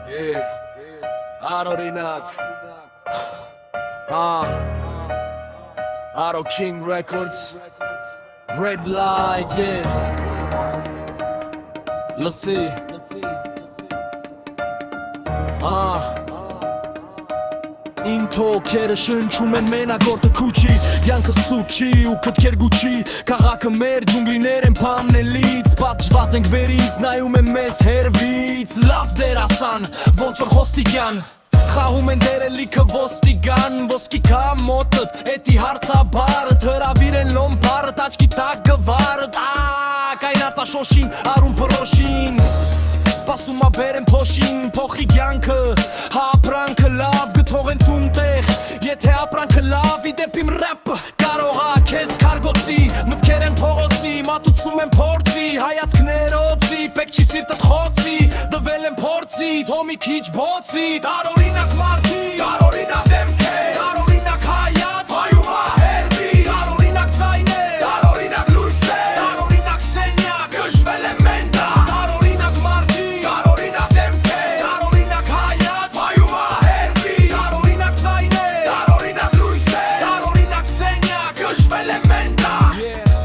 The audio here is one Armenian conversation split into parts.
Արորինակ Aro King Records Red Light, Լսի Իմ թոքերը շնչում են մենակ որտը քուչի Յանքը սուտ չի ու քթքեր գուչի Քաղաքը մեր ջունգլիներ են պամնելից Պատժված ենք վերից, նայում են մեզ հերվից Լավ դերասան, ոնց որ Խոստիկյան Խաղում են դերելիքը ոստիգան Ոսկի կա մոտըտ, էտի հարցաբարըտ Հրավիր են լոմբարըտ, աչքի տակ գվարըտ Կայնացա շոշին, արում պրոշին Սպասում աբեր են փոշին, փոխի գյանքը Հապրանքը լավ, գթող են տունտեղ Եթե ապրանքը լավ, իդեպ իմ ռեպը Կարողա քեզ կարգոցի, մտքեր են փողոցի Մատուցում են փորձի, հայացքներ օծի Պեք չի սիրտըտ խոցի, դվել են փորձի Թո մի քիչ բոցի, տարօրինակ մարդի Տարօրինակ դեմքեր, տարօրինակ հայաց Հայում ահերվի, տարօրինակ ձայներ Տարօրինակ լույսեր, տարօրինակ սենյակ Գժվել է մենտա, տարօրինակ մարդի Տարօրինակ դեմքեր, տարօրինակ հայաց Հայում ահերվի, տարօրինակ ձայներ Տարօրինակ լույսեր, տարօրինակ սենյակ Գժվել է մենտա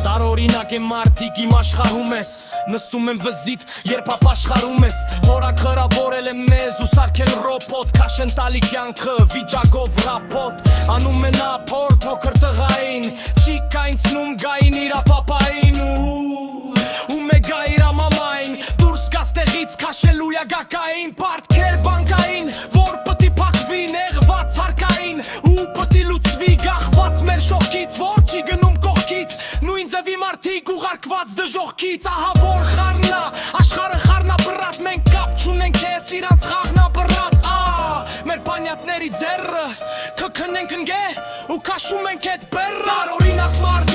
Տարօրինակ է մարդիկ իմ աշխարհում ես Նստում եմ վզիտ, երբ ապաշխարում ես Հորակ հրավորել եմ մեզ ու սարքել ռոպոտ Կաշեն տալի կյանքը, վիճակով ռապոտ Անում են ապոր փոքր տղային Չի կայնցնում գային իրա պապային Ու մեգա իրա մամային Դուրս գաստեղից կաշելու յագակային Պարտքեր բանկային, որ պտի պակվի նեղված հարկային Ու պտի լուծվի գախված մեր շողքից Որ չի գնում կողքից Նույն ձևի մարդիկ ուղարկված դժողքից Ահա որ խառնա, աշխարը խառնա բրատ Մենք կապ չունենք ես իրանց խաղնա բրատ Մեր պանյատների ձեռը կքնենք ընգե ու կաշում ենք էտ բեռը Տարօրինակ մարդ